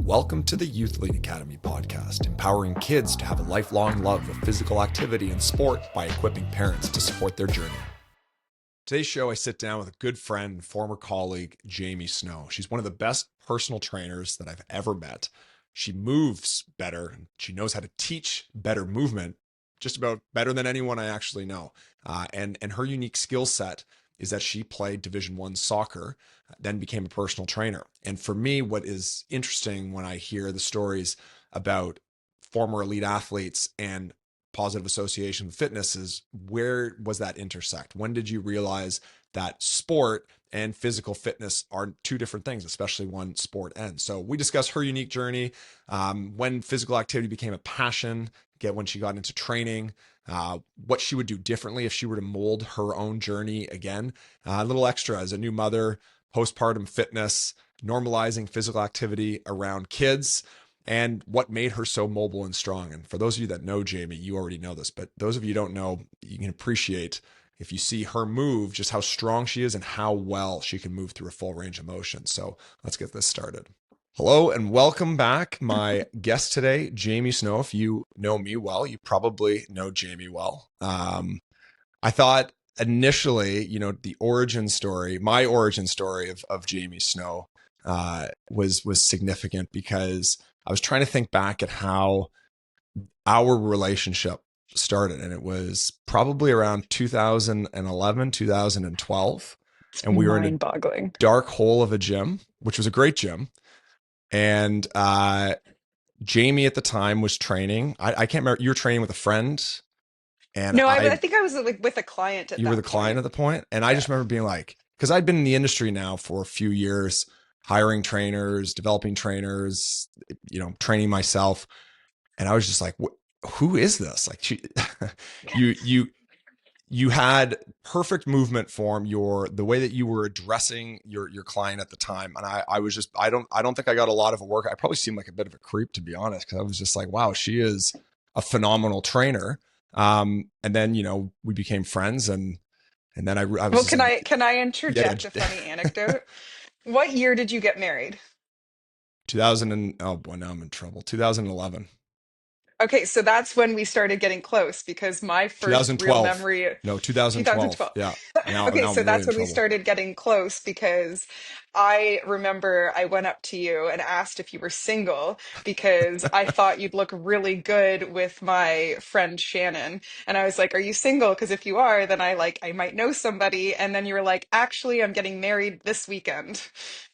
Welcome to the Youthlete Academy podcast, empowering kids to have a lifelong love of physical activity and sport by equipping parents to support their journey. Today's show, I sit down with a good friend and former colleague, Jamie Snow. She's one of the best personal trainers that I've ever met. She moves better. She knows how to teach better movement, just about better than anyone I actually know. And her unique skill set is that she played Division I soccer, then became a personal trainer. And for me, what is interesting when I hear the stories about former elite athletes and positive association with fitness is, where was that intersect? When did you realize that sport and physical fitness are two different things, especially when sport ends? So we discuss her unique journey, when physical activity became a passion, when she got into training, what she would do differently if she were to mold her own journey again. A little extra as a new mother, postpartum fitness, normalizing physical activity around kids, and what made her so mobile and strong. And for those of you that know Jamie, you already know this, but those of you who don't know, you can appreciate, if you see her move, just how strong she is and how well she can move through a full range of motion. So let's get this started. Hello and welcome back. My guest today, Jamie Snow. If you know me well, you probably know Jamie well. I thought initially, the origin story, my origin story of Jamie Snow was significant, because I was trying to think back at how our relationship started, and it was probably around 2011, 2012. And we were in a Mind-boggling. dark hole of a gym, which was a great gym. And Jamie at the time was training. I can't remember. You were training with a friend, and No, I think I was like with a client at you were the that client point. at the point. And I Yeah. just remember being like, because I'd been in the industry now for a few years, hiring trainers, developing trainers, training myself. And I was just like, who is this? Like, you had perfect movement form, the way that you were addressing your client at the time. And I was just, I don't think I got a lot of work. I probably seemed like a bit of a creep, to be honest, because I was just like, wow, she is a phenomenal trainer. And then, we became friends, and then I was Well, just can like, I yeah, interject a funny anecdote? What year did you get married? 2000 and, oh boy, now I'm in trouble. 2011, Okay, so that's when we started getting close, because my first real 2012, memory, no, 2012. 2012. Yeah. Okay, Now so I'm really that's in when we trouble. started getting close, because I remember I went up to you and asked if you were single, because I thought you'd look really good with my friend Shannon. And I was like, "Are you single? Because if you are, then I might know somebody." And then you were like, "Actually, I'm getting married this weekend."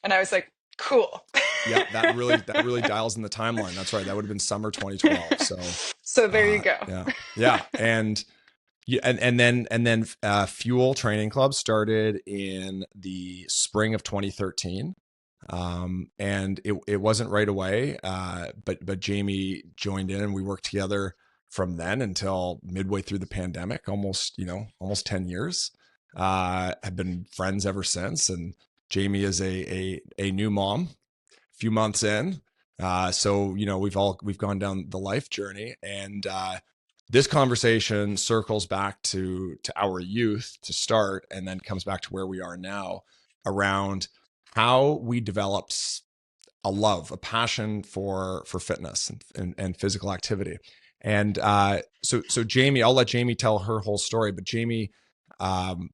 And I was like, "Cool." Yeah, that really dials in the timeline. That's right. That would have been summer 2012. So, So there you go. yeah, and yeah, and then Fuel Training Club started in the spring of 2013. And it wasn't right away, but Jamie joined in, and we worked together from then until midway through the pandemic, almost 10 years. Have been friends ever since, and Jamie is a new mom, few months in. So we've gone down the life journey, and this conversation circles back to our youth to start, and then comes back to where we are now, around how we developed a passion for fitness and physical activity. And so Jamie, I'll let Jamie tell her whole story. But Jamie, um,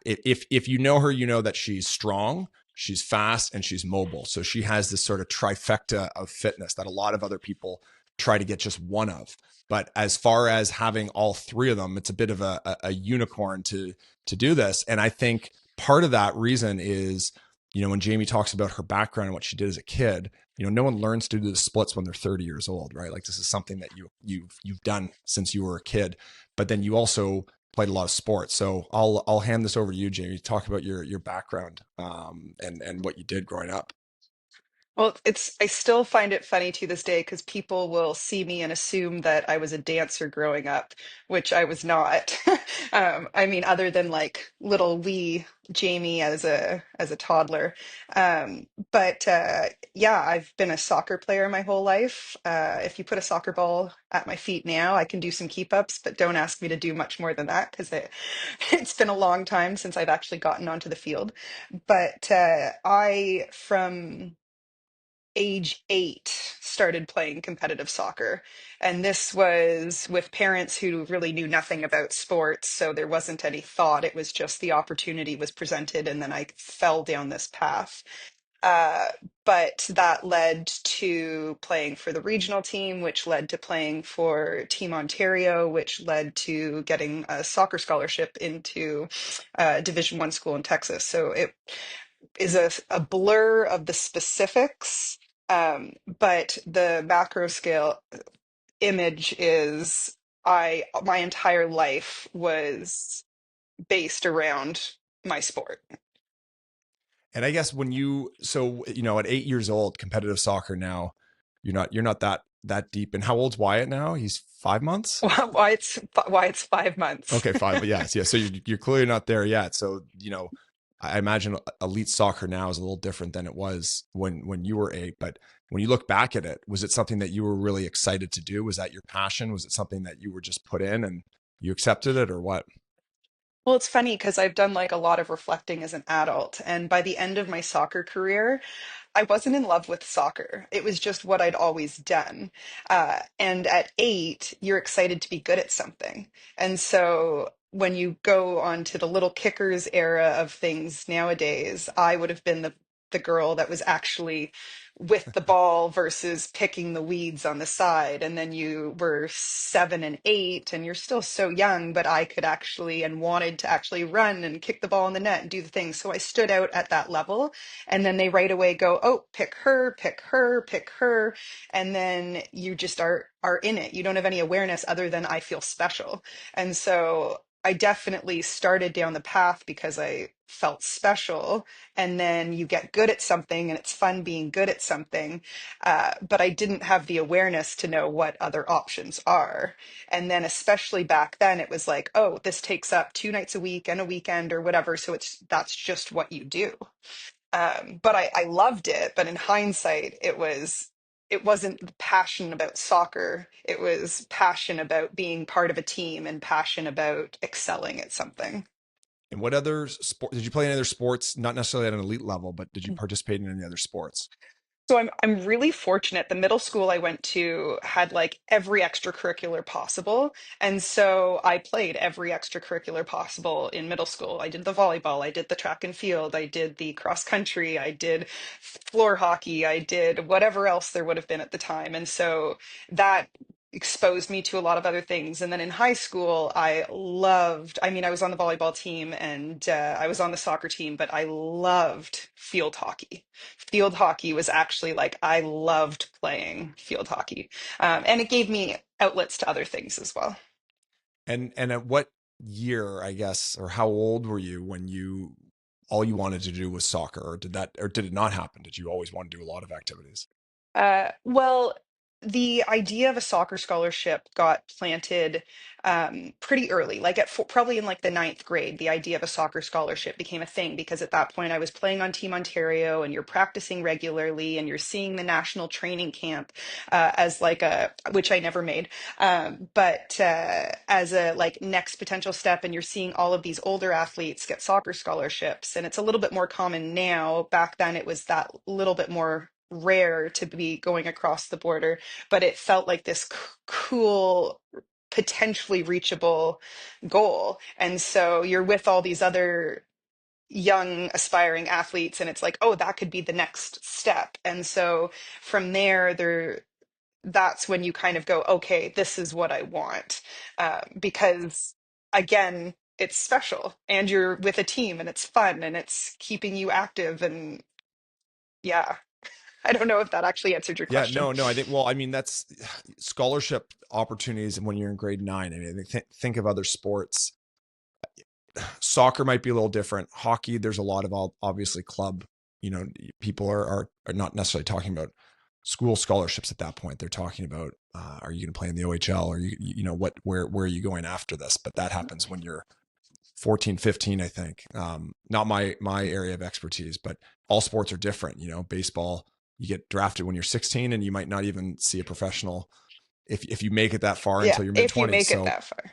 if you know her, you know that she's strong, she's fast, and she's mobile. So she has this sort of trifecta of fitness that a lot of other people try to get just one of. But as far as having all three of them, it's a bit of a unicorn to do this. And I think part of that reason is, when Jamie talks about her background and what she did as a kid, no one learns to do the splits when they're 30 years old, right? Like, this is something that you've done since you were a kid. But then you also played a lot of sports. So I'll hand this over to you, Jamie, to talk about your background, and what you did growing up. Well, I still find it funny to this day, because people will see me and assume that I was a dancer growing up, which I was not. I mean, other than like little wee Jamie as a toddler. But yeah, I've been a soccer player my whole life. If you put a soccer ball at my feet now, I can do some keep ups, but don't ask me to do much more than that, because it's been a long time since I've actually gotten onto the field. But I from age 8. started playing competitive soccer. And this was with parents who really knew nothing about sports. So there wasn't any thought. It was just the opportunity was presented. And then I fell down this path. Uh, but that led to playing for the regional team, which led to playing for Team Ontario, which led to getting a soccer scholarship into a Division One school in Texas. So it is a blur of the specifics, but the macro scale image is my entire life was based around my sport. And I guess when you, so, at 8 years old, competitive soccer now, you're not that deep. And how old's Wyatt now? He's 5 months. Why it's 5 months. Okay, five. But yes, yeah. So you're clearly not there yet. So I imagine elite soccer now is a little different than it was when you were 8. But when you look back at it, was it something that you were really excited to do? Was that your passion? Was it something that you were just put in and you accepted it, or what? Well, it's funny because I've done like a lot of reflecting as an adult, and by the end of my soccer career, I wasn't in love with soccer. It was just what I'd always done. And at 8, you're excited to be good at something. And so when you go on to the little kickers era of things nowadays, I would have been the girl that was actually with the ball versus picking the weeds on the side. And then you were 7 and 8, and you're still so young, but I could actually and wanted to actually run and kick the ball in the net and do the things. So I stood out at that level. And then they right away go, oh, pick her, pick her, pick her. And then you just are in it. You don't have any awareness other than I feel special. And so I definitely started down the path because I felt special. And then you get good at something and it's fun being good at something. But I didn't have the awareness to know what other options are. And then, especially back then, it was like, oh, this takes up 2 nights a week and a weekend or whatever. So that's just what you do. But I loved it. But in hindsight, it wasn't the passion about soccer. It was passion about being part of a team and passion about excelling at something. And what other sport did you play? Any other sports? Not necessarily at an elite level, but did you participate in any other sports? So I'm really fortunate. The middle school I went to had like every extracurricular possible. And so I played every extracurricular possible in middle school. I did the volleyball, I did the track and field, I did the cross country, I did floor hockey, I did whatever else there would have been at the time. And so that exposed me to a lot of other things. And then in high school, I mean, I was on the volleyball team and I was on the soccer team, but I loved field hockey. Field hockey was actually like, I loved playing field hockey. And it gave me outlets to other things as well. And at what year, I guess, or how old were you when you all you wanted to do was soccer, or did it not happen? Did you always want to do a lot of activities? Well, the idea of a soccer scholarship got planted pretty early, like probably in like the ninth grade. The idea of a soccer scholarship became a thing because at that point I was playing on Team Ontario, and you're practicing regularly, and you're seeing the national training camp as like which I never made, but as a like next potential step, and you're seeing all of these older athletes get soccer scholarships, and it's a little bit more common now. Back then, it was that little bit more rare to be going across the border, but it felt like this cool, potentially reachable goal. And so you're with all these other young aspiring athletes, and it's like, oh, that could be the next step. And so from there, that's when you kind of go, okay, this is what I want. Because again, it's special and you're with a team and it's fun and it's keeping you active. And yeah, I don't know if that actually answered your Yeah, question. no. I think, well, I mean, that's scholarship opportunities when you're in grade 9. I mean, think of other sports. Soccer might be a little different. Hockey, there's a lot of obviously club. People are not necessarily talking about school scholarships at that point. They're talking about are you going to play in the OHL, or where are you going after this? But that happens when you're 14, 15, I think. Not my area of expertise, but all sports are different. Baseball, you get drafted when you're 16, and you might not even see a professional if you make it that far Yeah, until your mid if you 20s. make it So, that far.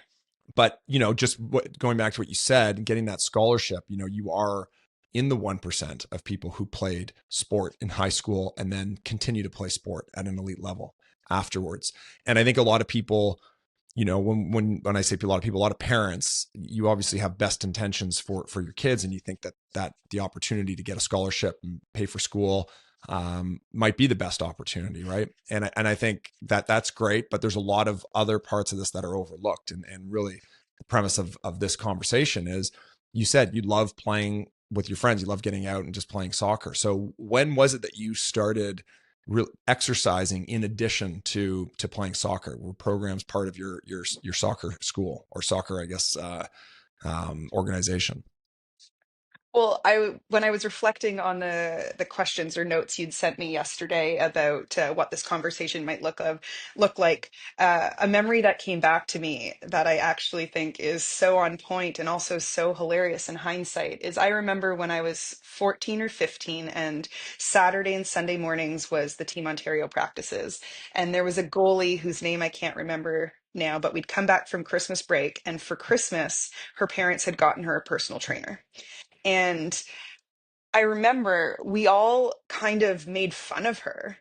but just going back to what you said, getting that scholarship, you are in the 1% of people who played sport in high school and then continue to play sport at an elite level afterwards. And I think a lot of people, when I say a lot of people, a lot of parents, you obviously have best intentions for your kids, and you think that the opportunity to get a scholarship and pay for school might be the best opportunity, right? And I think that's great, but there's a lot of other parts of this that are overlooked. And really, the premise of this conversation is, you said you love playing with your friends, you love getting out and just playing soccer. So when was it that you started exercising in addition to playing soccer? Were programs part of your soccer school, or soccer, I guess, organization? Well, when I was reflecting on the questions or notes you'd sent me yesterday about what this conversation might look like, a memory that came back to me that I actually think is so on point and also so hilarious in hindsight is I remember when I was 14 or 15, and Saturday and Sunday mornings was the Team Ontario practices, and there was a goalie whose name I can't remember now, but we'd come back from Christmas break, and for Christmas, her parents had gotten her a personal trainer. And I remember we all kind of made fun of her.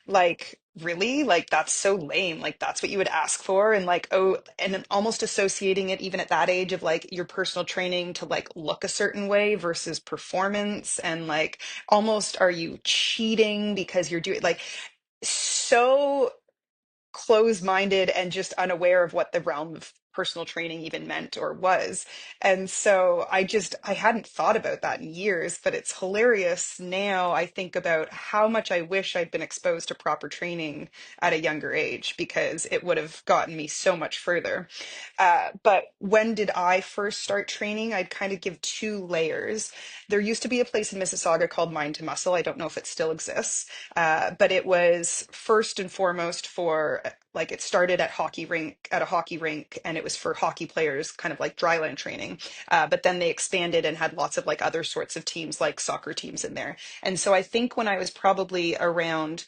Like, really? Like, that's so lame. Like, that's what you would ask for. And like, oh, and then almost associating it even at that age of like your personal training to like look a certain way versus performance. And like, almost are you cheating because you're doing like so closed-minded and just unaware of what the realm of personal training even meant or was. And so I hadn't thought about that in years, but it's hilarious now. I think about how much I wish I'd been exposed to proper training at a younger age, because it would have gotten me so much further. But when did I first start training? I'd kind of give two layers. There used to be a place in Mississauga called Mind to Muscle. I don't know if it still exists, but it was first and foremost for like it started at a hockey rink, and it was for hockey players, kind of like dryland training. But then they expanded and had lots of like other sorts of teams, like soccer teams in there. And so I think when I was probably around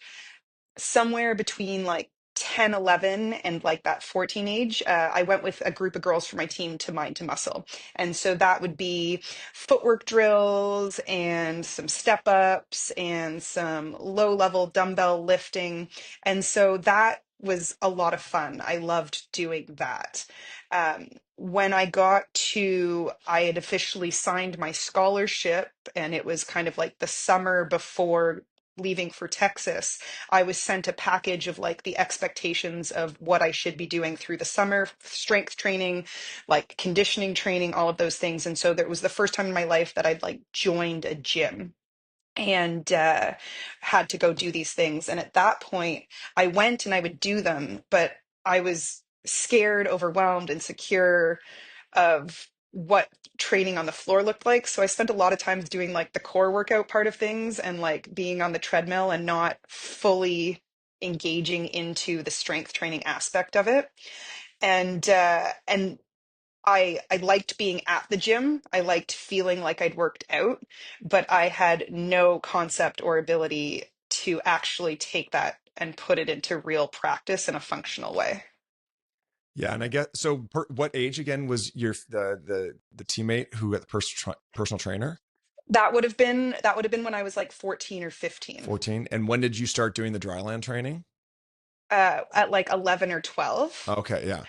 somewhere between like 10, 11, and like that 14 age, I went with a group of girls from my team to Mind to Muscle. And so that would be footwork drills and some step ups and some low level dumbbell lifting. And so that was a lot of fun. I loved doing that. When I had officially signed my scholarship, and it was kind of like the summer before leaving for Texas. I was sent a package of like the expectations of what I should be doing through the summer, strength training, like conditioning training, all of those things. And so that was the first time in my life that I'd like joined a gym and had to go do these things. And at that point, I went and I would do them, but I was scared, overwhelmed, insecure of what training on the floor looked like. So I spent a lot of times doing like the core workout part of things and like being on the treadmill and not fully engaging into the strength training aspect of it. And I liked being at the gym. I liked feeling like I'd worked out, but I had no concept or ability to actually take that and put it into real practice in a functional way. Yeah, and I guess so. What age again was the teammate who had the personal trainer? That would have been when I was like 14 or 15. 14. And when did you start doing the dryland training? At like 11 or 12. Okay, yeah.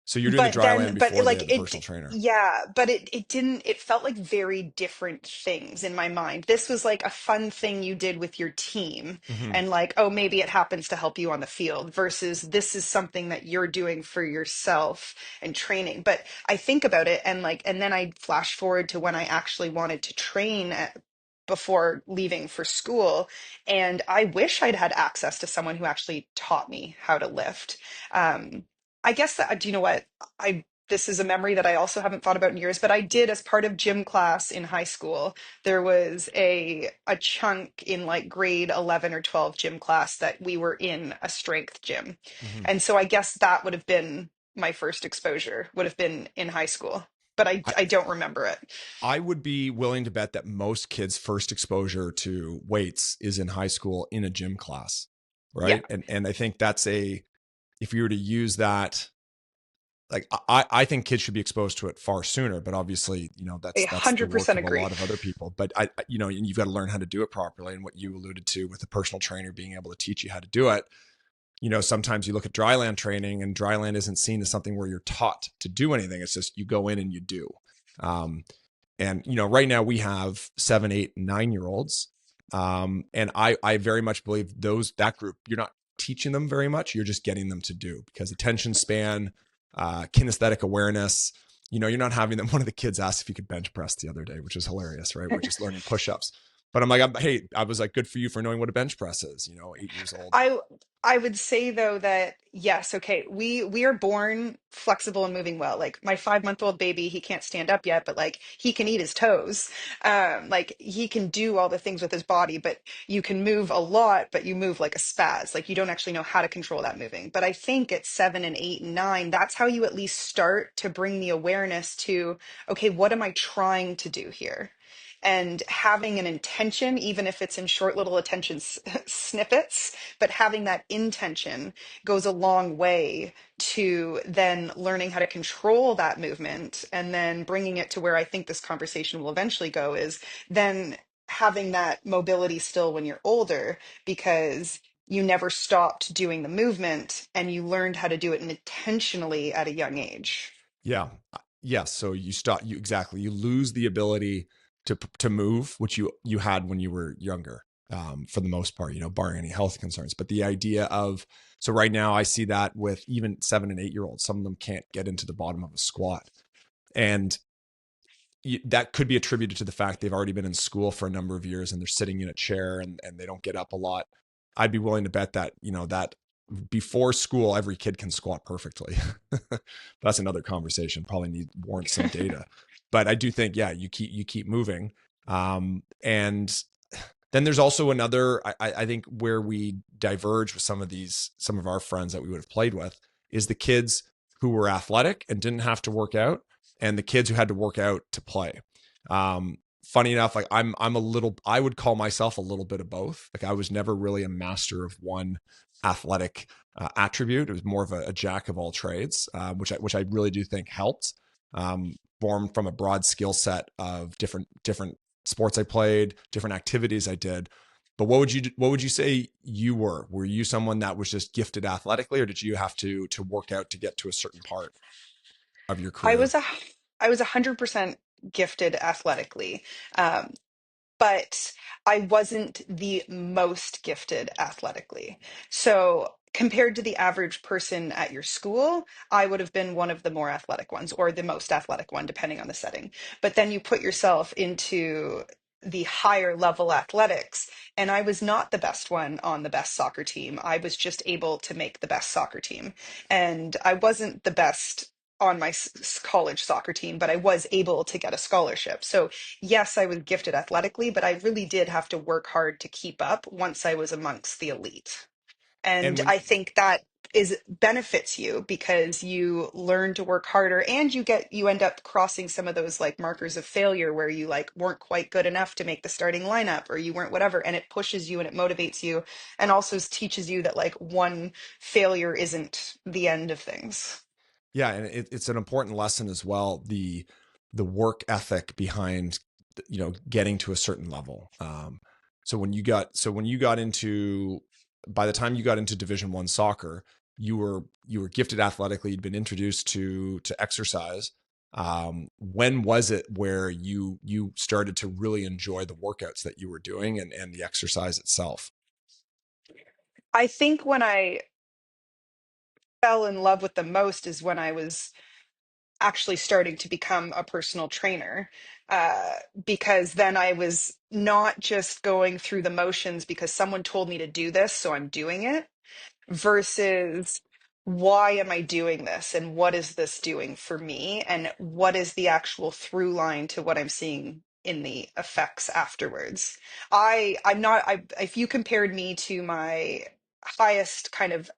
So you're doing the But dryland then, but before they like had the personal trainer. yeah, but it didn't, it felt like very different things in my mind. This was like a fun thing you did with your team, Hmm. and like, oh, maybe it happens to help you on the field, versus this is something that you're doing for yourself and training. But I think about it, and like, and then I flash forward to when I actually wanted to train before leaving for school. And I wish I'd had access to someone who actually taught me how to lift. Um, I guess that, do you know what? This is a memory that I also haven't thought about in years, but I did, as part of gym class in high school, there was a chunk in like grade 11 or 12 gym class that we were in a strength gym. Hmm. And so I guess that would have been my first exposure, would have been in high school, but I, I don't remember it. I would be willing to bet that most kids' first exposure to weights is in high school in a gym class, Yeah. right? And I think that's if you were to use that like I think kids should be exposed to it far sooner, but obviously, A that's the hundred work percent of a agree. lot of other people. But and you've got to learn how to do it properly. And what you alluded to with the personal trainer being able to teach you how to do it, sometimes you look at dryland training, and dryland isn't seen as something where you're taught to do anything. It's just you go in and you do. Um, and right now we have 7, 8, 9 year olds, and I very much believe that group, you're not teaching them very much, you're just getting them to do, because attention span, kinesthetic awareness, you're not having them. One of the kids asked if you could bench press the other day, which is hilarious, right? We're just learning push-ups. But I'm like, hey, I was like, good for you for knowing what a bench press is, 8 years old. I I would say though that yes, okay, we are born flexible and moving well. Like my 5-month-old baby, he can't stand up yet, but like he can eat his toes. Like he can do all the things with his body, but you can move a lot, but you move like a spaz. Like you don't actually know how to control that moving. But I think at 7 and 8 and 9, that's how you at least start to bring the awareness to, okay, what am I trying to do here? And having an intention, even if it's in short little attention snippets, but having that intention goes a long way to then learning how to control that movement, and then bringing it to where I think this conversation will eventually go is then having that mobility still when you're older, because you never stopped doing the movement and you learned how to do it intentionally at a young age. Yeah. Yes. So you lose the ability to move, which you had when you were younger, for the most part, barring any health concerns. But the idea of, so right now I see that with even 7 and 8 year olds, some of them can't get into the bottom of a squat. And that could be attributed to the fact they've already been in school for a number of years and they're sitting in a chair, and they don't get up a lot. I'd be willing to bet that, that before school, every kid can squat perfectly. That's another conversation. Probably warrants some data, but I do think, yeah, you keep moving. And then there's also another, I think, where we diverge with some of our friends that we would have played with, is the kids who were athletic and didn't have to work out, and the kids who had to work out to play. Funny enough, like I would call myself a little bit of both. Like I was never really a master of one athletic attribute. It was more of a jack of all trades, which I really do think helped. Born from a broad skill set of different sports I played, different activities I did. But what would you say you were? Were you someone that was just gifted athletically, or did you have to work out to get to a certain part of your I career? was a I was 100% gifted athletically. Um, but I wasn't the most gifted athletically. So compared to the average person at your school, I would have been one of the more athletic ones or the most athletic one, depending on the setting. But then you put yourself into the higher level athletics, and I was not the best one on the best soccer team. I was just able to make the best soccer team. And I wasn't the best on my college soccer team, but I was able to get a scholarship. So yes, I was gifted athletically, but I really did have to work hard to keep up once I was amongst the elite. And And when I think that is benefits you because you learn to work harder, and you end up crossing some of those like markers of failure where you like weren't quite good enough to make the starting lineup, or you weren't whatever, and it pushes you and it motivates you, and also teaches you that like one failure isn't the end of things. Yeah, and it's an important lesson as well, the work ethic behind getting to a certain level. So when you got into, by the time you got into Division 1 soccer, you were gifted athletically. You'd been introduced to exercise. When was it where you started to really enjoy the workouts that you were doing, and the exercise itself? I think when I fell in love with the most is when I was actually starting to become a personal trainer, uh, because then I was not just going through the motions because someone told me to do this, so I'm doing it, versus why am I doing this and what is this doing for me and what is the actual through line to what I'm seeing in the effects afterwards. I'm not I If you compared me to my highest kind of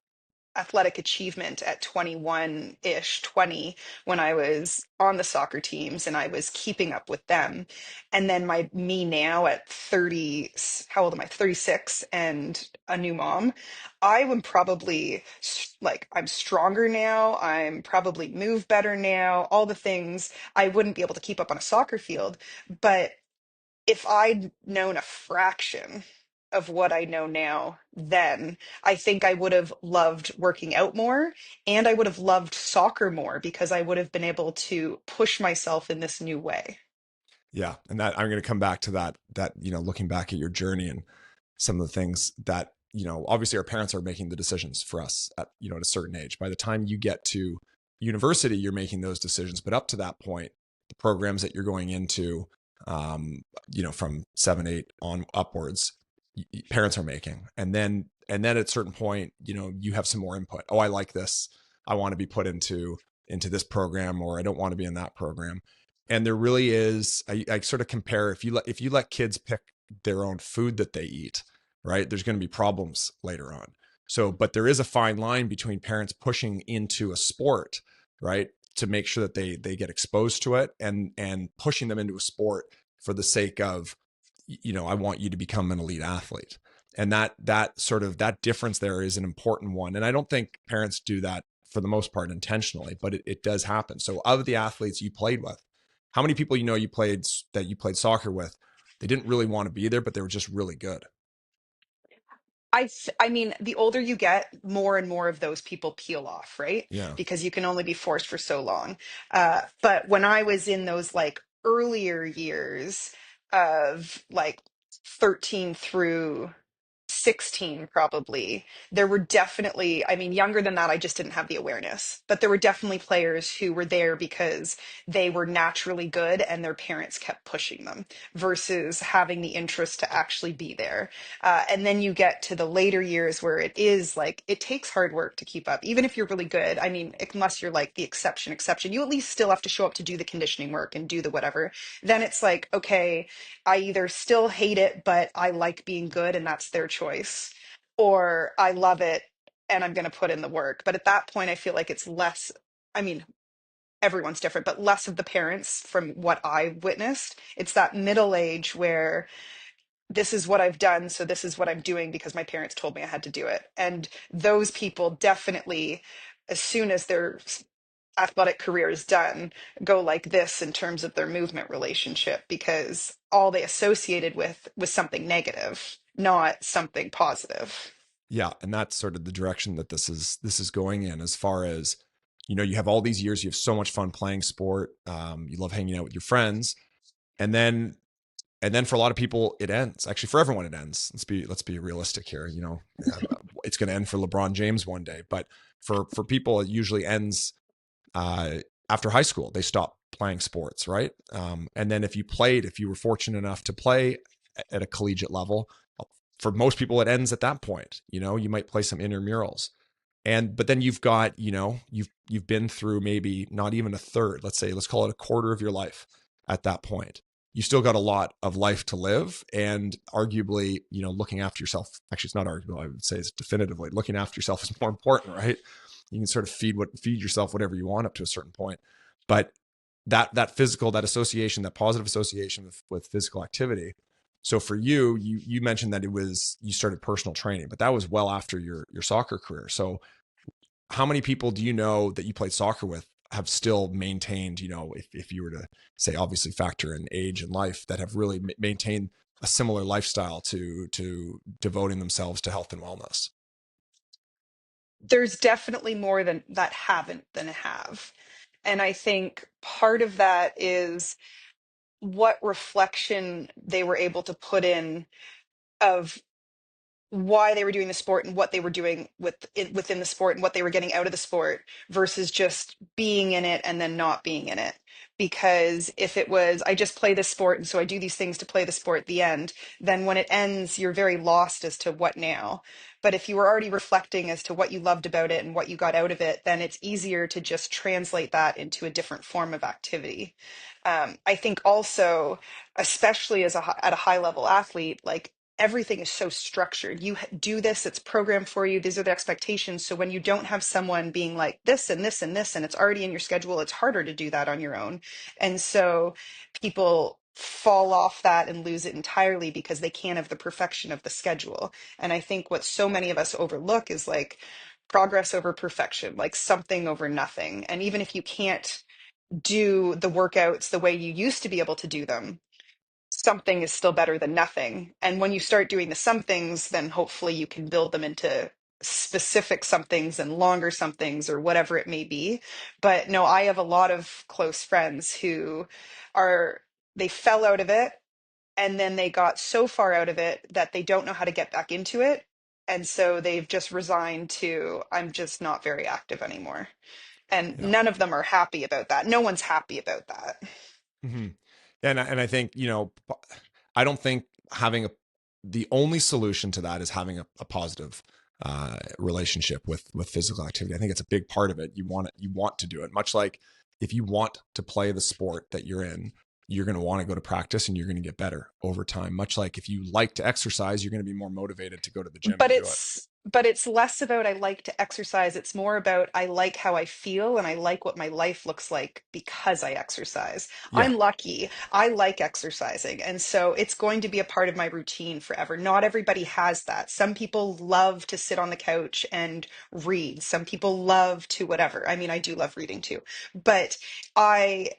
athletic achievement at 21-ish, 20, when I was on the soccer teams and I was keeping up with them. And then my me now at 30, how old am I? 36 and a new mom. I would probably like I'm stronger now, I'm probably move better now, all the things I wouldn't be able to keep up on a soccer field. But if I'd known a fraction of what I know now, then I think I would have loved working out more, and I would have loved soccer more because I would have been able to push myself in this new way. Yeah, and that I'm going to come back to that looking back at your journey and some of the things that obviously our parents are making the decisions for us at at a certain age. By the time you get to university, you're making those decisions, but up to that point, the programs that you're going into, from 7, 8 on upwards, parents are making, and then at a certain point, you have some more input. Oh, I like this. I want to be put into this program, or I don't want to be in that program. And there really is. I sort of compare, if you let kids pick their own food that they eat, right? There's going to be problems later on. So, but there is a fine line between parents pushing into a sport, right, to make sure that they get exposed to it, and pushing them into a sport for the sake of, I want you to become an elite athlete. And that difference there is an important one. And I don't think parents do that for the most part intentionally, but it does happen. So, of the athletes you played with, how many people you played soccer with, they didn't really want to be there, but they were just really good? I mean, the older you get, more and more of those people peel off, right? Yeah. Because you can only be forced for so long. But when I was in those like earlier years of like 13 through 16, probably, there were definitely, I mean, younger than that, I just didn't have the awareness, but there were definitely players who were there because they were naturally good and their parents kept pushing them versus having the interest to actually be there. And then you get to the later years where it is like it takes hard work to keep up, even if you're really good. I mean, unless you're like the exception, you at least still have to show up to do the conditioning work and do the whatever. Then it's like, okay, I either still hate it, but I like being good and that's their choice, or I love it and I'm going to put in the work. But at that point, I feel like it's less, I mean, everyone's different, but less of the parents from what I witnessed. It's that middle age where this is what I've done, so this is what I'm doing because my parents told me I had to do it. And those people definitely, as soon as their athletic career is done, go like this in terms of their movement relationship because all they associated with was something negative, not something positive. Yeah, and that's sort of the direction that this is going in. As far as, you have all these years, you have so much fun playing sport, you love hanging out with your friends, and then for a lot of people it ends. Actually, for everyone it ends. Let's be realistic here. It's going to end for LeBron James one day, but for people it usually ends uh, after high school. They stop playing sports, right? And then if you were fortunate enough to play at a collegiate level, for most people it ends at that point. You might play some intramurals, but then you've got, you've been through maybe not even a third, let's call it a quarter of your life. At that point, you still got a lot of life to live, and arguably, looking after yourself, actually it's not arguable, I would say it's definitively looking after yourself is more important, right? You can sort of feed yourself whatever you want up to a certain point, but that physical, that association, that positive association with physical activity. So for you mentioned that you started personal training, but that was well after your soccer career. So how many people do you know that you played soccer with have still maintained, if you were to say, obviously factor in age and life, that have really maintained a similar lifestyle to devoting themselves to health and wellness? There's definitely more than that haven't than have. And I think part of that is what reflection they were able to put in of why they were doing the sport and what they were doing within the sport and what they were getting out of the sport versus just being in it and then not being in it. Because if it was, I just play this sport and so I do these things to play the sport at the end, then when it ends, you're very lost as to what now. But if you were already reflecting as to what you loved about it and what you got out of it, then it's easier to just translate that into a different form of activity. I think also, especially at a high level athlete, like everything is so structured. You do this, it's programmed for you. These are the expectations. So when you don't have someone being like this and this and this, and it's already in your schedule, it's harder to do that on your own. And so people fall off that and lose it entirely because they can't have the perfection of the schedule. And I think what so many of us overlook is like, progress over perfection, like something over nothing. And even if you can't do the workouts the way you used to be able to do them, something is still better than nothing. And when you start doing the somethings, then hopefully you can build them into specific somethings and longer somethings or whatever it may be. But no, I have a lot of close friends who are, they fell out of it and then they got so far out of it that they don't know how to get back into it. And so they've just resigned to, I'm just not very active anymore. And Yeah. none of them are happy about that. No one's happy about that. Hmm. And I think, I don't think having the only solution to that is having a positive relationship with physical activity. I think it's a big part of it. You want to do it. Much like if you want to play the sport that you're in, you're going to want to go to practice and you're going to get better over time. Much like if you like to exercise, you're going to be more motivated to go to the gym but and do it. it's less about I like to exercise. It's more about I like how I feel and I like what my life looks like because I exercise. Yeah. I'm lucky. I like exercising. And so it's going to be a part of my routine forever. Not everybody has that. Some people love to sit on the couch and read. Some people love to whatever. I mean, I do love reading too. But I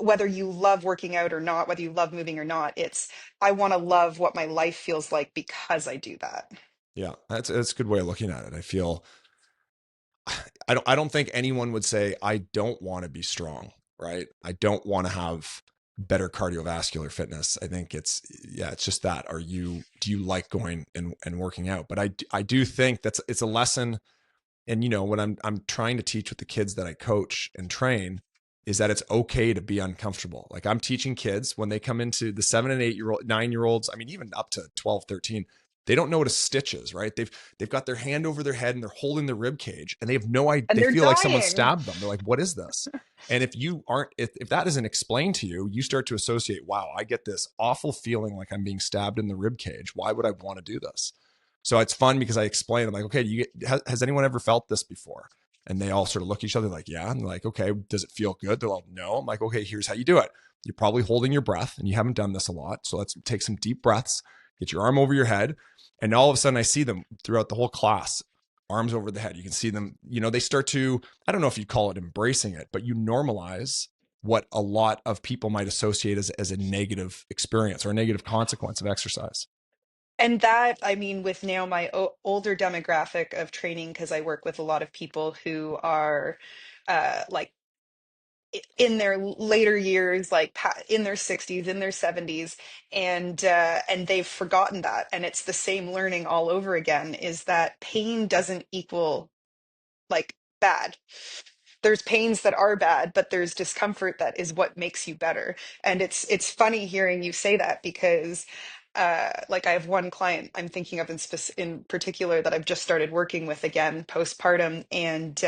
whether you love working out or not, whether you love moving or not, it's I want to love what my life feels like because I do that. Yeah. That's a good way of looking at it. I don't think anyone would say I don't want to be strong, right? I don't want to have better cardiovascular fitness. I think it's just that. Do you like going and working out? But I do think it's a lesson. And what I'm trying to teach with the kids that I coach and train is that it's okay to be uncomfortable. Like I'm teaching kids when they come into the 7 and 8 year old, 9 year olds, I mean, even up to 12, 13, they don't know what a stitch is, right? They've got their hand over their head and they're holding the rib cage and they have no idea. And They they're feel like someone dying. stabbed them. They're like, what is this? And if that isn't explained to you, you start to associate, wow, I get this awful feeling like I'm being stabbed in the rib cage. Why would I want to do this? So it's fun because I explain, I'm like, okay, has anyone ever felt this before? And they all sort of look at each other like, yeah. And they're like, okay, does it feel good? They're like, no. I'm like, okay, here's how you do it. You're probably holding your breath and you haven't done this a lot. So let's take some deep breaths, get your arm over your head. And all of a sudden I see them throughout the whole class, arms over the head. You can see them, they start to, I don't know if you call it embracing it, but you normalize what a lot of people might associate as a negative experience or a negative consequence of exercise. And that, I mean, with now my older demographic of training, because I work with a lot of people who are like in their later years, like in their 60s, in their 70s, and they've forgotten that. And it's the same learning all over again, is that pain doesn't equal like bad. There's pains that are bad, but there's discomfort that is what makes you better. And it's funny hearing you say that because like I have one client I'm thinking of in particular that I've just started working with again postpartum, and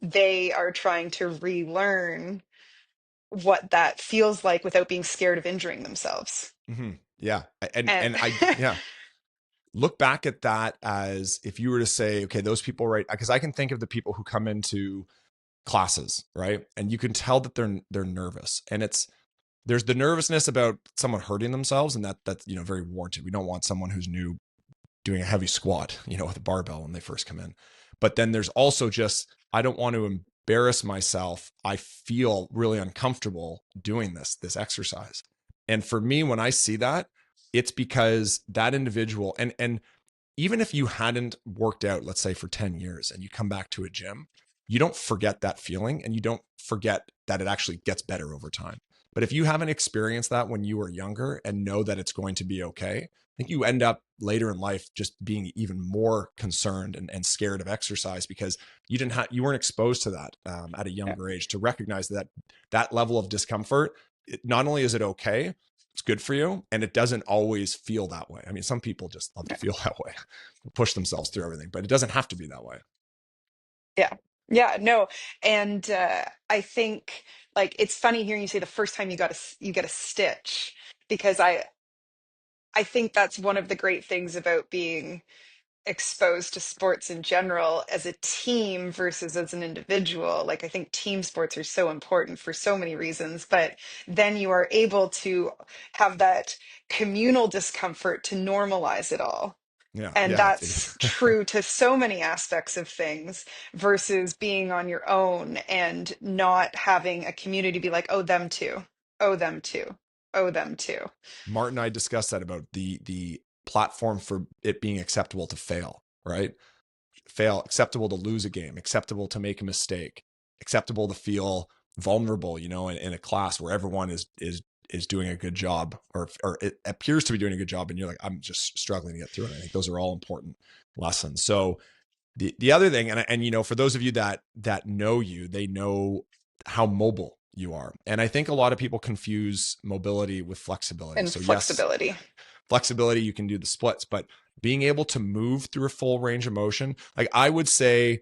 they are trying to relearn what that feels like without being scared of injuring themselves. Mm-hmm. Yeah. And, And and I, yeah, look back at that as if you were to say, okay, those people, right? Because I can think of the people who come into classes, right? And you can tell that they're nervous. And there's the nervousness about someone hurting themselves, and that's very warranted. We don't want someone who's new doing a heavy squat, with a barbell when they first come in. But then there's also just, I don't want to embarrass myself. I feel really uncomfortable doing this exercise. And for me, when I see that, it's because that individual, and even if you hadn't worked out, let's say for 10 years and you come back to a gym, you don't forget that feeling and you don't forget that it actually gets better over time. But if you haven't experienced that when you were younger and know that it's going to be okay, I think you end up later in life just being even more concerned and scared of exercise because you weren't exposed to that at a yeah, younger age to recognize that level of discomfort. Not only is it okay, it's good for you, and it doesn't always feel that way. I mean, some people just love to feel that way, push themselves through everything, but it doesn't have to be that way. yeah, yeah, no. And I think like it's funny hearing you say the first time you get a stitch because I think that's one of the great things about being exposed to sports in general as a team versus as an individual. Like, I think team sports are so important for so many reasons, but then you are able to have that communal discomfort to normalize it all. Yeah, And yeah, it is. that's true to so many aspects of things versus being on your own and not having a community be like, oh, them too, oh, them too, oh, them too. Martin and I discussed that about the platform for it being acceptable to fail, right? Fail, acceptable to lose a game, acceptable to make a mistake, acceptable to feel vulnerable, in a class where everyone is doing a good job, or it appears to be doing a good job, and you're like, I'm just struggling to get through it. I think those are all important lessons. So the other thing, and for those of you that know you, they know how mobile you are. And I think a lot of people confuse mobility with flexibility. And So yes, flexibility. flexibility, you can do the splits, but being able to move through a full range of motion, like I would say,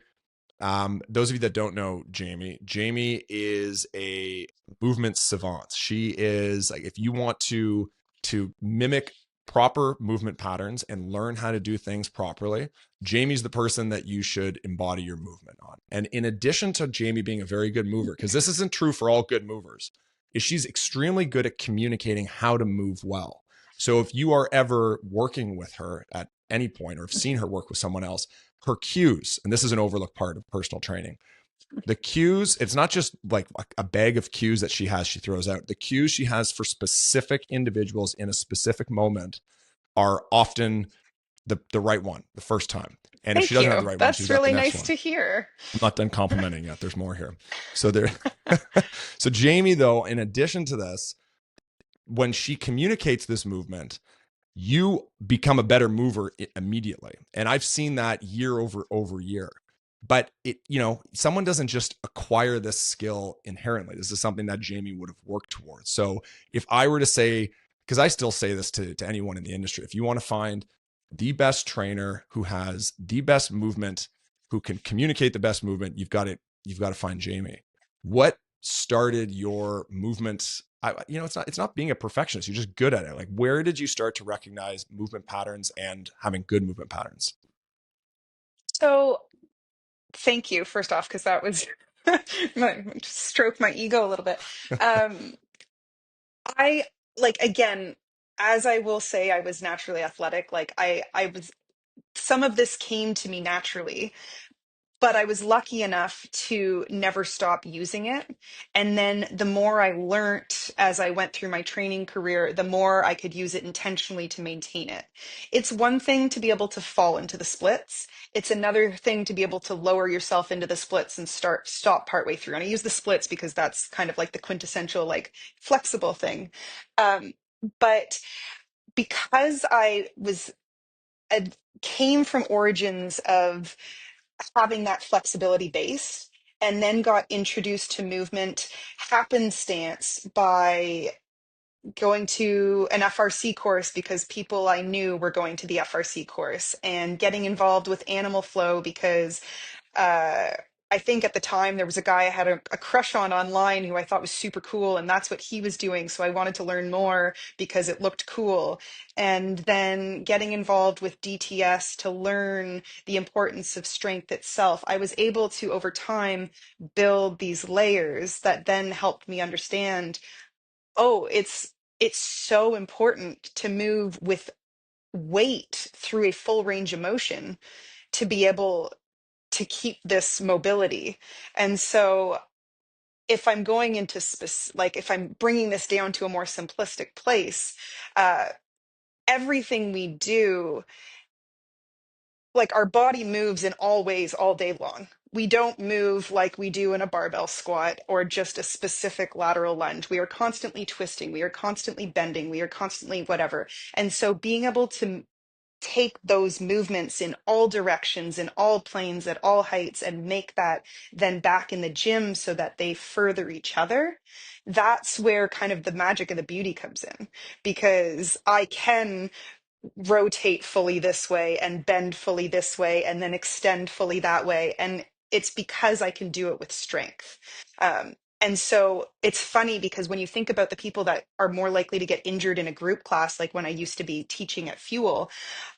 those of you that don't know Jamie is a movement savant. She is like, if you want to mimic proper movement patterns and learn how to do things properly, Jamie's the person that you should embody your movement on. And in addition to Jamie being a very good mover, because this isn't true for all good movers, is she's extremely good at communicating how to move well. So if you are ever working with her at any point, or have seen her work with someone else, her cues, and this is an overlooked part of personal training, the cues, it's not just like a bag of cues that she throws out. The cues she has for specific individuals in a specific moment are often the right one the first time. And if she Thank doesn't have the you. right one, she's That's got the really next nice one. to hear. I'm not done complimenting yet. There's more here. So there, so Jamie, though, in addition to this, when she communicates this movement, you become a better mover immediately. And I've seen that year over year. But someone doesn't just acquire this skill inherently. This is something that Jamie would have worked towards. So if I were to say, because I still say this to anyone in the industry, if you want to find the best trainer who has the best movement, who can communicate the best movement, you've got to find Jamie. What started your movement? It's not being a perfectionist. You're just good at it. Like, where did you start to recognize movement patterns and having good movement patterns? So thank you, first off, because that was stroke my ego a little bit. Um, I like again, as I will say, I was naturally athletic. Like I was some of this came to me naturally, but I was lucky enough to never stop using it. And then the more I learnt as I went through my training career, the more I could use it intentionally to maintain it. It's one thing to be able to fall into the splits. It's another thing to be able to lower yourself into the splits and stop partway through. And I use the splits because that's kind of like the quintessential, like flexible thing. Um, but because I came from origins of having that flexibility base and then got introduced to movement happenstance by going to an FRC course because people I knew were going to the FRC course and getting involved with animal flow because uh, I think at the time there was a guy I had a crush on online who I thought was super cool, and that's what he was doing. So I wanted to learn more because it looked cool. And then getting involved with DTS to learn the importance of strength itself, I was able to, over time, build these layers that then helped me understand, oh, it's so important to move with weight through a full range of motion to be able to keep this mobility. And so if I'm going into like if I'm bringing this down to a more simplistic place, uh, everything we do, like our body moves in all ways all day long. We don't move like we do in a barbell squat or just a specific lateral lunge. We are constantly twisting, we are constantly bending, we are constantly whatever. And so being able to take those movements in all directions, in all planes, at all heights, and make that then back in the gym so that they further each other. That's where kind of the magic and the beauty comes in, because I can rotate fully this way and bend fully this way and then extend fully that way. And it's because I can do it with strength. And so it's funny because when you think about the people that are more likely to get injured in a group class, like when I used to be teaching at Fuel,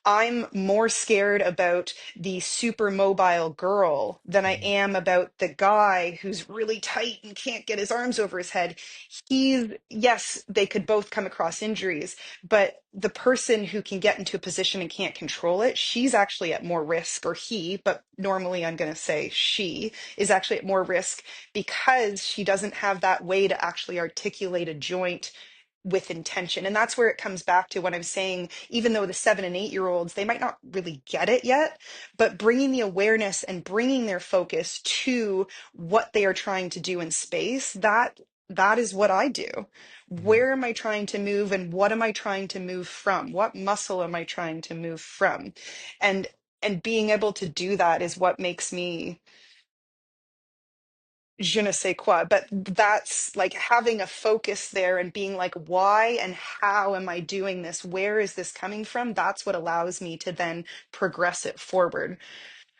I'm more scared about the super mobile girl than I am about the guy who's really tight and can't get his arms over his head. Yes, they could both come across injuries, but the person who can get into a position and can't control it, she's actually at more risk, or he, but normally I'm going to say she is actually at more risk because she doesn't have that way to actually articulate a joint with intention. And that's where it comes back to when I'm saying, even though the 7 and 8 year olds, they might not really get it yet, but bringing the awareness and bringing their focus to what they are trying to do in space, that is what I do. Mhm. Where am I trying to move, and what am I trying to move from? What muscle am I trying to move from? And being able to do that is what makes me je ne sais quoi. But that's like having a focus there and being like, why and how am I doing this? Where is this coming from? That's what allows me to then progress it forward.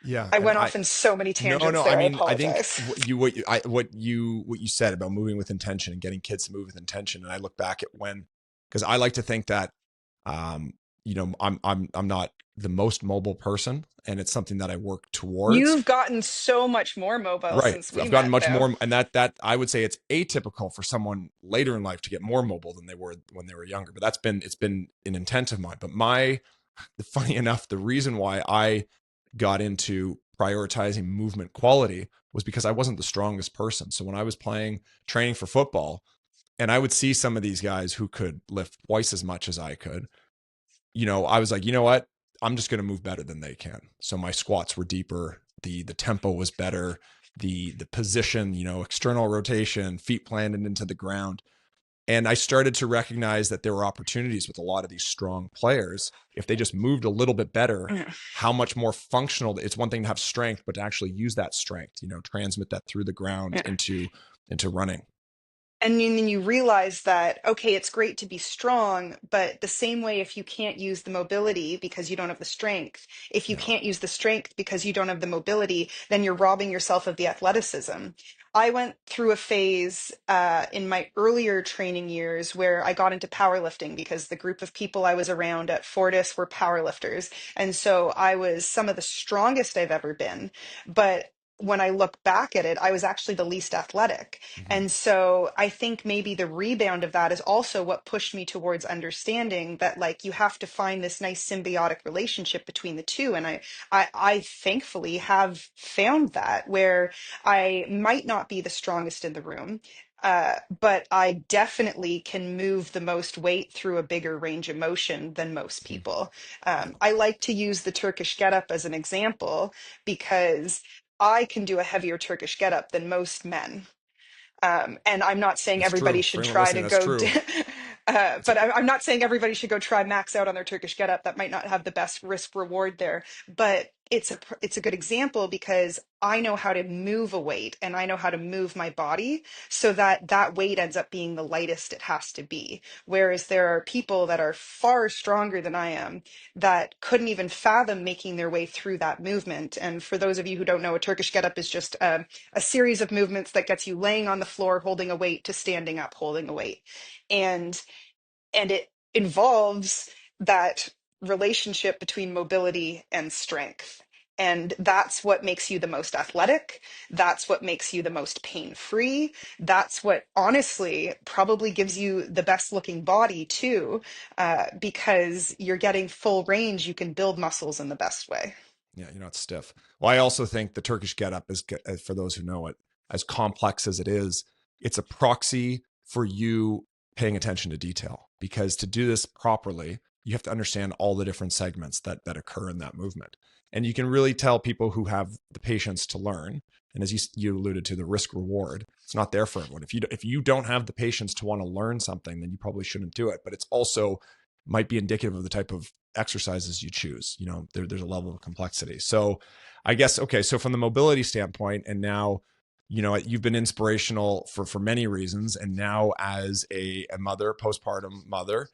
Yeah, I and went off in so many no, tangents no. I there. I mean, I think apologize. what you said about moving with intention and getting kids to move with intention, and I look back at when, because I like to think that, um, I'm not the most mobile person, and it's something that I work towards. You've gotten so much more mobile Right, since we I've gotten met, much though. more, and that I would say it's atypical for someone later in life to get more mobile than they were when they were younger. But it's been an intent of mine. But funny enough, the reason why I got into prioritizing movement quality was because I wasn't the strongest person. So when I was training for football, and I would see some of these guys who could lift twice as much as I could, I was like, you know what? I'm just going to move better than they can. So my squats were deeper, the tempo was better, the position, external rotation, feet planted into the ground. And I started to recognize that there were opportunities with a lot of these strong players. If they just moved a little bit better, how much more functional. It's one thing to have strength, but to actually use that strength, transmit that through the ground Yeah. into running. And then you realize that, okay, it's great to be strong, but the same way, if you can't use the mobility because you don't have the strength, if you Yeah. can't use the strength because you don't have the mobility, then you're robbing yourself of the athleticism. I went through a phase in my earlier training years where I got into powerlifting because the group of people I was around at Fortis were powerlifters. And so I was some of the strongest I've ever been. But when I look back at it, I was actually the least athletic. Mm-hmm. And so I think maybe the rebound of that is also what pushed me towards understanding that, like, you have to find this nice symbiotic relationship between the two. And I thankfully have found that, where I might not be the strongest in the room. But I definitely can move the most weight through a bigger range of motion than most Mm-hmm. people. Yeah. I like to use the Turkish get up as an example because I can do a heavier Turkish get up than most men. And I'm not saying That's everybody true. should For anyone try to listening, that's go, true. It's a, but I'm not saying everybody should go try max out on their Turkish get up. That might not have the best risk reward there, but it's a good example because I know how to move a weight and I know how to move my body so that that weight ends up being the lightest it has to be. Whereas there are people that are far stronger than I am that couldn't even fathom making their way through that movement. And for those of you who don't know, a Turkish get up is just a series of movements that gets you laying on the floor holding a weight to standing up holding a weight. And it involves that relationship between mobility and strength. And that's what makes you the most athletic. That's what makes you the most pain free. That's what honestly probably gives you the best looking body too, because you're getting full range. You can build muscles in the best way. Yeah, you're not stiff. Well, I also think the Turkish get-up is, for those who know it, as complex as it is, it's a proxy for you paying attention to detail. Because to do this properly, you have to understand all the different segments that occur in that movement. And you can really tell people who have the patience to learn. And as you alluded to, the risk reward, it's not there for everyone. If you don't have the patience to want to learn something, then you probably shouldn't do it. But it's also might be indicative of the type of exercises you choose. There's a level of complexity. So I guess, okay, so from the mobility standpoint, and now, you've been inspirational for many reasons. And now as a mother, postpartum mother,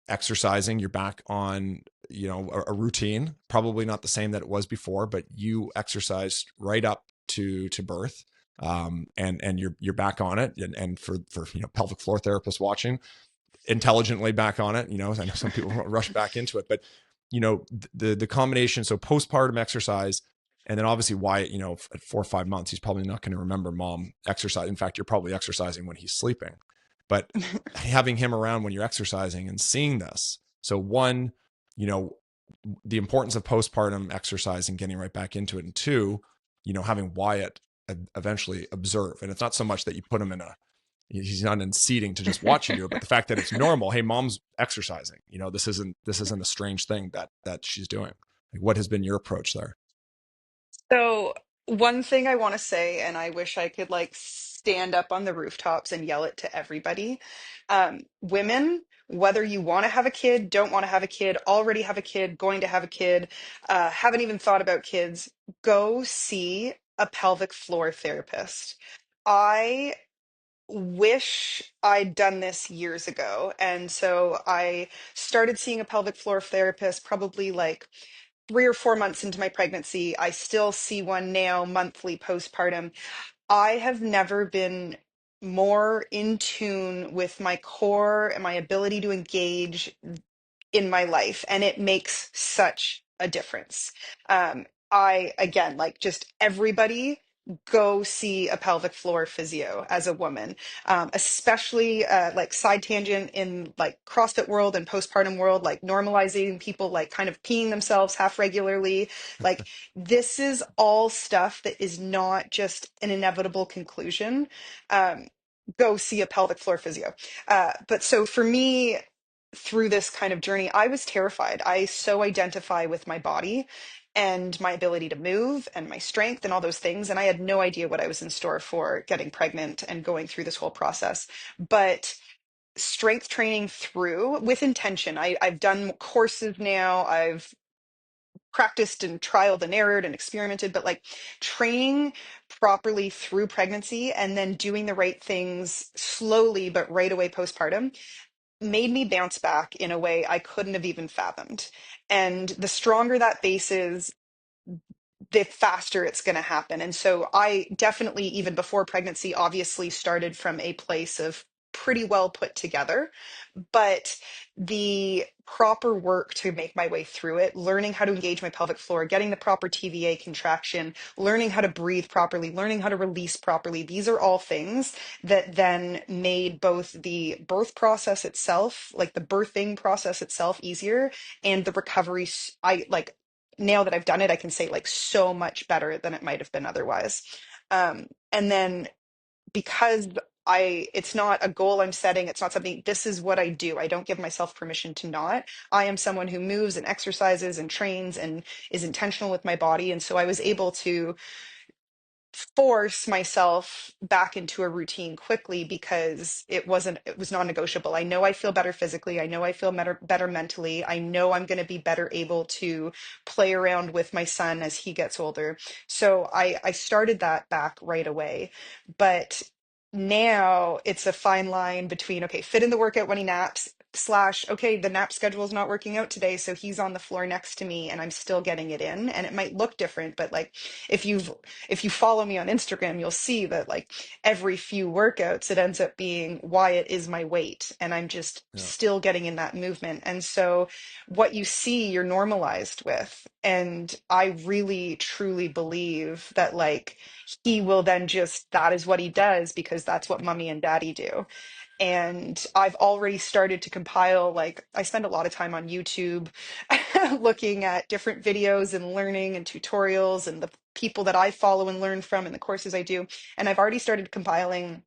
exercising, you're back on, a routine, probably not the same that it was before, but you exercised right up to birth. And you're back on it. And for pelvic floor therapists watching, intelligently back on it. I know some people rush back into it, but the combination. So postpartum exercise, and then obviously Wyatt, at 4 or 5 months, he's probably not going to remember mom exercise. In fact, you're probably exercising when he's sleeping, but having him around when you're exercising and seeing this, So one, you know, the importance of postpartum exercise and getting right back into it. And two, having Wyatt eventually observe. And it's not so much that you put him in he's not in seating to just watch you do it, but the fact that it's normal. Hey, mom's exercising. This isn't a strange thing that she's doing. Like, what has been your approach there? So, one thing I want to say, and I wish I could like stand up on the rooftops and yell it to everybody. Women, whether you want to have a kid, don't want to have a kid, already have a kid, going to have a kid, haven't even thought about kids, go see a pelvic floor therapist. I wish I'd done this years ago. And so I started seeing a pelvic floor therapist probably like 3 or 4 months into my pregnancy. I still see one now monthly postpartum. I have never been more in tune with my core and my ability to engage in my life, and it makes such a difference. I, again, like just everybody go see a pelvic floor physio as a woman, especially like side tangent in like CrossFit world and postpartum world, like normalizing people like kind of peeing themselves half regularly. Like this is all stuff that is not just an inevitable conclusion. Um, Go see a pelvic floor physio. But so for me, through this kind of journey, I was terrified. I so identify with my body and my ability to move and my strength and all those things. And I had no idea what I was in store for getting pregnant and going through this whole process. But strength training through with intention. I've done courses now. I've practiced and trialed and errored and experimented, but like training properly through pregnancy and then doing the right things slowly, but right away postpartum made me bounce back in a way I couldn't have even fathomed. And the stronger that base is, the faster it's going to happen. And so I definitely, even before pregnancy, obviously started from a place of pretty well put together, but the proper work to make my way through it, learning how to engage my pelvic floor, getting the proper TVA contraction, learning how to breathe properly, learning how to release properly. These are all things that then made both the birth process itself, like the birthing process itself, easier, and the recovery. I like now that I've done it, I can say like so much better than it might have been otherwise. And then because it's not a goal I'm setting, it's not something, this is what I do. I don't give myself permission to not. I am someone who moves and exercises and trains and is intentional with my body. And so I was able to force myself back into a routine quickly because it was non-negotiable. I know I feel better physically. I know I feel better mentally. I know I'm going to be better able to play around with my son as he gets older. So I started that back right away. But now it's a fine line between, okay, fit in the workout when he naps, slash, okay, the nap schedule is not working out today, so he's on the floor next to me and I'm still getting it in. And it might look different, but like if you've if you follow me on Instagram, you'll see that like every few workouts, it ends up being Wyatt is my weight. And I'm just Yeah. still getting in that movement. And so what you see, you're normalized with. And I really, truly believe that like he will then just, that is what he does because that's what mommy and daddy do. And I've already started to compile, like, I spend a lot of time on YouTube looking at different videos and learning and tutorials and the people that I follow and learn from and the courses I do. And I've already started compiling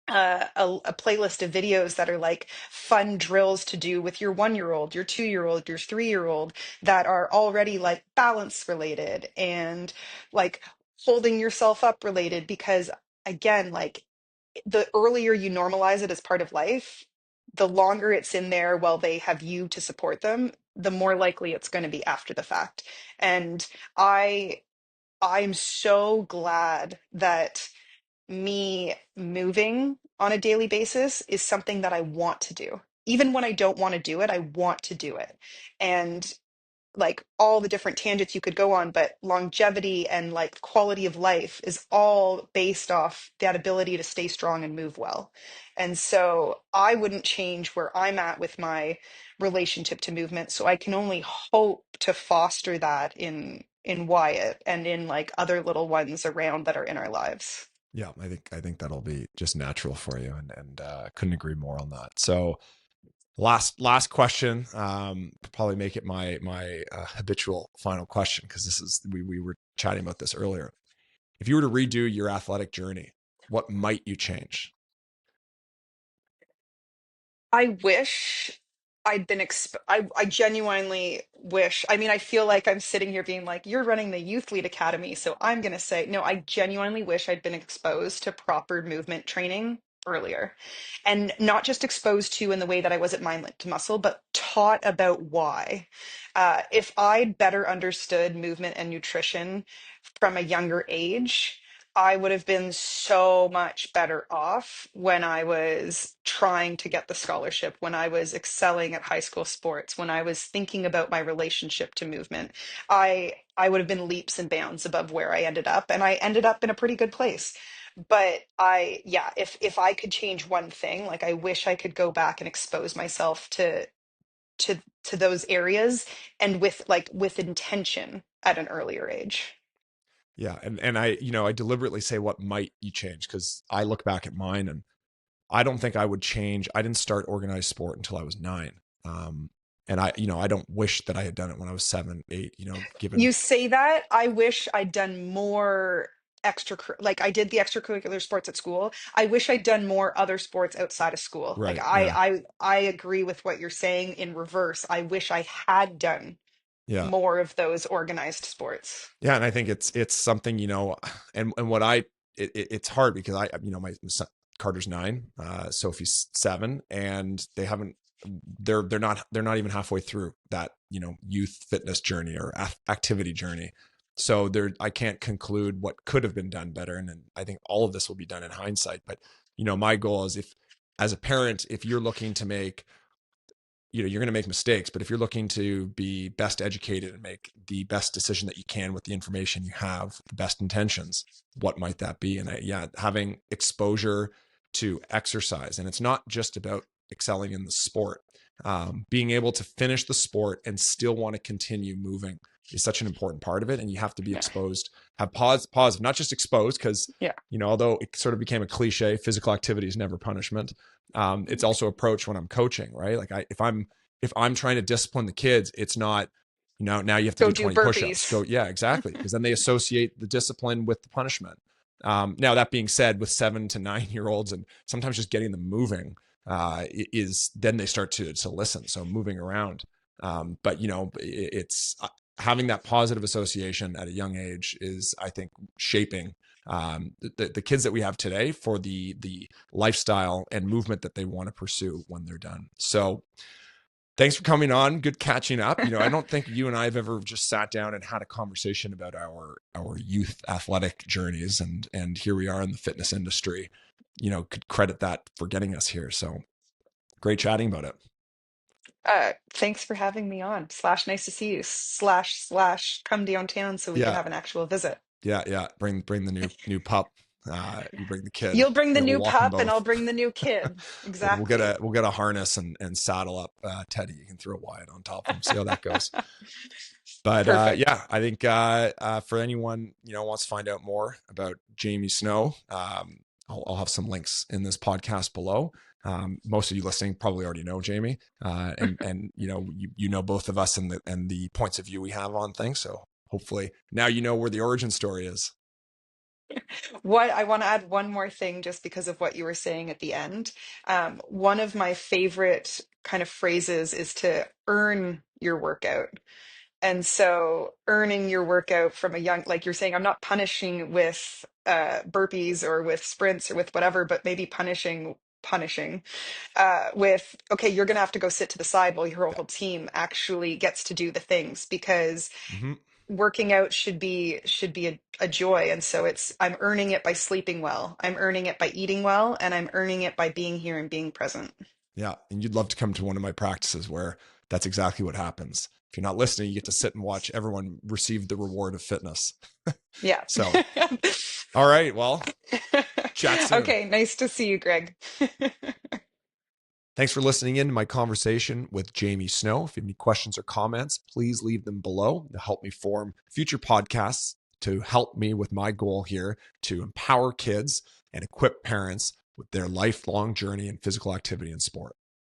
a playlist of videos that are like fun drills to do with your 1 year old, your 2 year old, your 3 year old that are already like balance related and like holding yourself up related because again, like the earlier you normalize it as part of life, the longer it's in there while they have you to support them, the more likely it's going to be after the fact. And I I'm so glad that me moving on a daily basis is something that I want to do. Even when I don't want to do it, I want to do it. And like all the different tangents you could go on, but longevity and like quality of life is all based off that ability to stay strong and move well. And so I wouldn't change where I'm at with my relationship to movement. So I can only hope to foster that in Wyatt and in like other little ones around that are in our lives. Yeah, I think that'll be just natural for you, and couldn't agree more on that. So Last question. Probably make it my habitual final question, because we were chatting about this earlier. If you were to redo your athletic journey, what might you change? I wish I'd been I genuinely wish. I mean, I feel like I'm sitting here being like, you're running the Youthlete Academy, so I'm gonna say, no, I genuinely wish I'd been exposed to proper movement training earlier. And not just exposed to in the way that I was at Mind to Muscle, but taught about why. If I'd better understood movement and nutrition from a younger age, I would have been so much better off when I was trying to get the scholarship, when I was excelling at high school sports, when I was thinking about my relationship to movement. I would have been leaps and bounds above where I ended up, and I ended up in a pretty good place. But yeah, if I could change one thing, like I wish I could go back and expose myself to those areas, and with intention at an earlier age. Yeah, and I deliberately say what might you change, because I look back at mine and I don't think I would change. I didn't start organized sport until I was 9. And I don't wish that I had done it when I was 7, 8, given. You say that, I wish I'd done more like I did the extracurricular sports at school. I wish I'd done more other sports outside of school. Like Right. Yeah. I agree with what you're saying in reverse. I wish I had done Yeah. more of those organized sports. Yeah. And I think it's something, and what it's hard, because my son, Carter's 9, Sophie's 7, and they're not even halfway through that, youth fitness journey or activity journey. So I can't conclude what could have been done better. And I think all of this will be done in hindsight. But, my goal is, as a parent, if you're looking to make, you're going to make mistakes, but if you're looking to be best educated and make the best decision that you can with the information you have, the best intentions, what might that be? And yeah, having exposure to exercise, and it's not just about excelling in the sport. Being able to finish the sport and still want to continue moving is such an important part of it. And you have to be Yeah. exposed, have positive, not just exposed, because, Yeah. although it sort of became a cliche, physical activity is never punishment. It's also approach when I'm coaching, right? Like if I'm trying to discipline the kids, it's not, now you have to Go do do 20 push-ups. burpees. Go, yeah, exactly. Because then they associate the discipline with the punishment. Now that being said, with 7 to 9-year-olds, and sometimes just getting them moving, is then they start to listen. So moving around. But it's having that positive association at a young age is, I think, shaping the kids that we have today for the lifestyle and movement that they want to pursue when they're done. So thanks for coming on. Good catching up. I don't think you and I have ever just sat down and had a conversation about our youth athletic journeys, and here we are in the fitness industry. Could credit that for getting us here. So great chatting about it. Thanks for having me on. Slash, nice to see you. Slash, come downtown so we can Yeah, have an actual visit. yeah. Bring the new pup. You bring the kid. You'll bring the We'll new walk them pup and I'll both. bring the new kid. We'll get Exactly. a harness and saddle up Teddy. You can throw Wyatt on top of him. See how that goes. But Perfect. yeah, I think for anyone wants to find out more about Jamie Snow, I'll have some links in this podcast below. Most of you listening probably already know Jamie, and you know both of us and the points of view we have on things. So hopefully now you know where the origin story is. What I want to add one more thing just because of what you were saying at the end. One of my favorite kind of phrases is to earn your workout. And so earning your workout from a young, like you're saying, I'm not punishing with burpees or with sprints or with whatever, but maybe punishing with, okay, you're going to have to go sit to the side while your Yeah. whole team actually gets to do the things, because Mm-hmm. working out should be a joy. And so I'm earning it by sleeping well, I'm earning it by eating well, and I'm earning it by being here and being present. Yeah. And you'd love to come to one of my practices where that's exactly what happens. If you're not listening, you get to sit and watch everyone receive the reward of fitness. Yeah. So, all right. Well, chat soon. Okay, nice to see you, Greg. Thanks for listening in to my conversation with Jamie Snow. If you have any questions or comments, please leave them below to help me form future podcasts, to help me with my goal here to empower kids and equip parents with their lifelong journey in physical activity and sport.